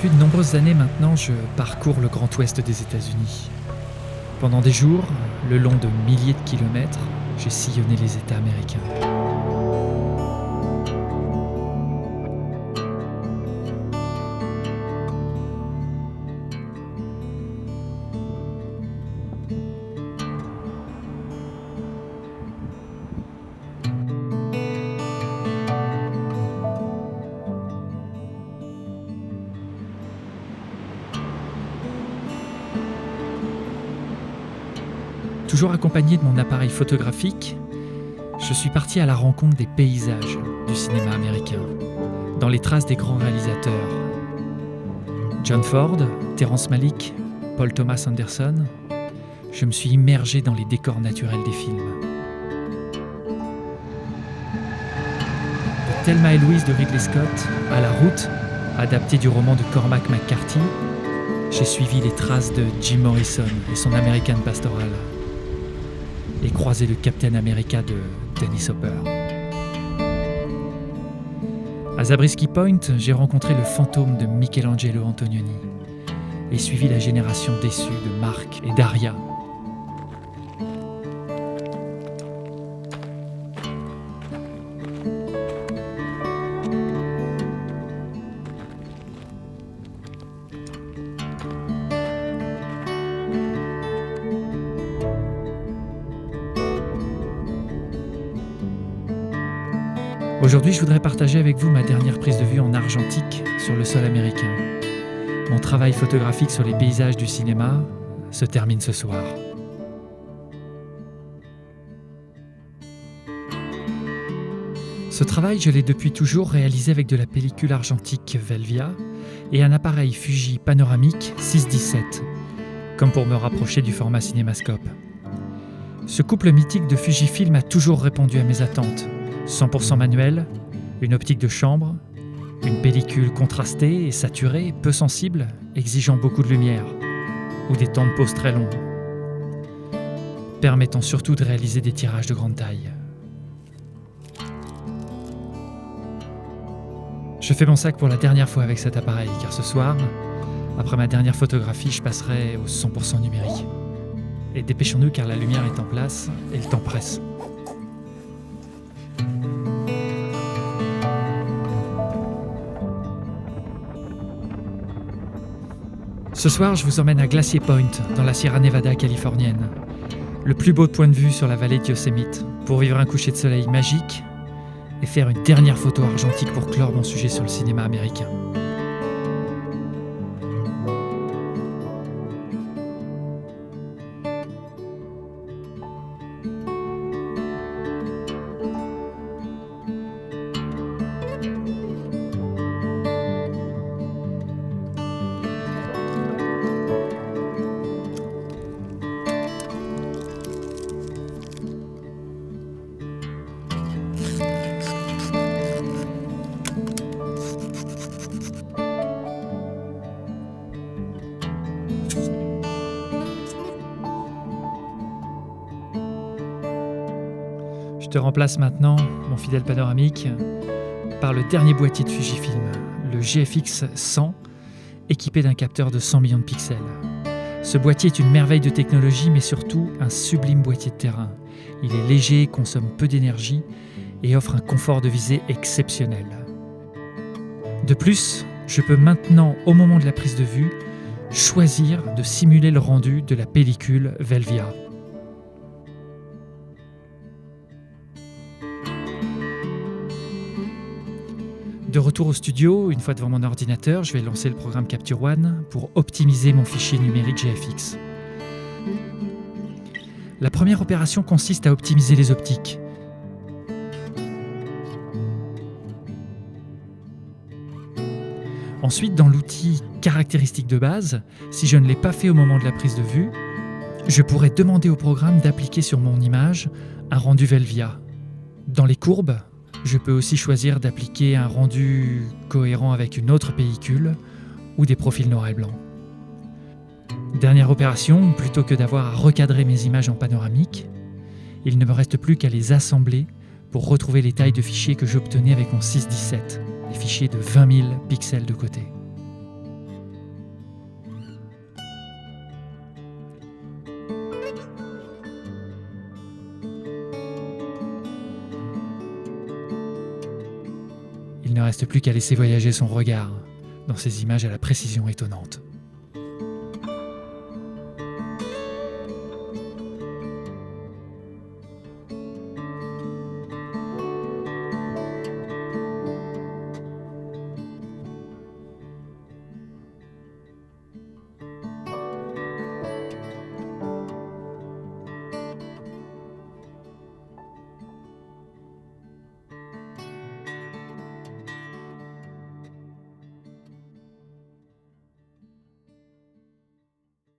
Depuis de nombreuses années maintenant, je parcours le Grand Ouest des États-Unis. Pendant des jours, le long de milliers de kilomètres, j'ai sillonné les États américains. Toujours accompagné de mon appareil photographique, je suis parti à la rencontre des paysages du cinéma américain, dans les traces des grands réalisateurs. John Ford, Terrence Malick, Paul Thomas Anderson, je me suis immergé dans les décors naturels des films. De Thelma et Louise de Ridley Scott à La Route, adaptée du roman de Cormac McCarthy, j'ai suivi les traces de Jim Morrison et son American Pastoral, et croisé le Captain America de Dennis Hopper. À Zabriskie Point, j'ai rencontré le fantôme de Michelangelo Antonioni et suivi la génération déçue de Mark et Daria. Aujourd'hui, je voudrais partager avec vous ma dernière prise de vue en argentique sur le sol américain. Mon travail photographique sur les paysages du cinéma se termine ce soir. Ce travail, je l'ai depuis toujours réalisé avec de la pellicule argentique Velvia et un appareil Fuji panoramique 6-17, comme pour me rapprocher du format cinémascope. Ce couple mythique de Fujifilm a toujours répondu à mes attentes. 100% manuel, une optique de chambre, une pellicule contrastée et saturée, peu sensible, exigeant beaucoup de lumière, ou des temps de pause très longs, permettant surtout de réaliser des tirages de grande taille. Je fais mon sac pour la dernière fois avec cet appareil, car ce soir, après ma dernière photographie, je passerai au 100% numérique. Et dépêchons-nous car la lumière est en place et le temps presse. Ce soir, je vous emmène à Glacier Point, dans la Sierra Nevada californienne. Le plus beau point de vue sur la vallée de Yosemite, pour vivre un coucher de soleil magique et faire une dernière photo argentique pour clore mon sujet sur le cinéma américain. Je te remplace maintenant, mon fidèle panoramique, par le dernier boîtier de Fujifilm, le GFX 100, équipé d'un capteur de 100 millions de pixels. Ce boîtier est une merveille de technologie, mais surtout un sublime boîtier de terrain. Il est léger, consomme peu d'énergie et offre un confort de visée exceptionnel. De plus, je peux maintenant, au moment de la prise de vue, choisir de simuler le rendu de la pellicule Velvia. De retour au studio, une fois devant mon ordinateur, je vais lancer le programme Capture One pour optimiser mon fichier numérique GFX. La première opération consiste à optimiser les optiques. Ensuite, dans l'outil caractéristique de base, si je ne l'ai pas fait au moment de la prise de vue, je pourrais demander au programme d'appliquer sur mon image un rendu Velvia. Dans les courbes, je peux aussi choisir d'appliquer un rendu cohérent avec une autre pellicule ou des profils noir et blanc. Dernière opération, plutôt que d'avoir à recadrer mes images en panoramique, il ne me reste plus qu'à les assembler pour retrouver les tailles de fichiers que j'obtenais avec mon 6-17, des fichiers de 20 000 pixels de côté. reste plus qu'à laisser voyager son regard dans ces images à la précision étonnante.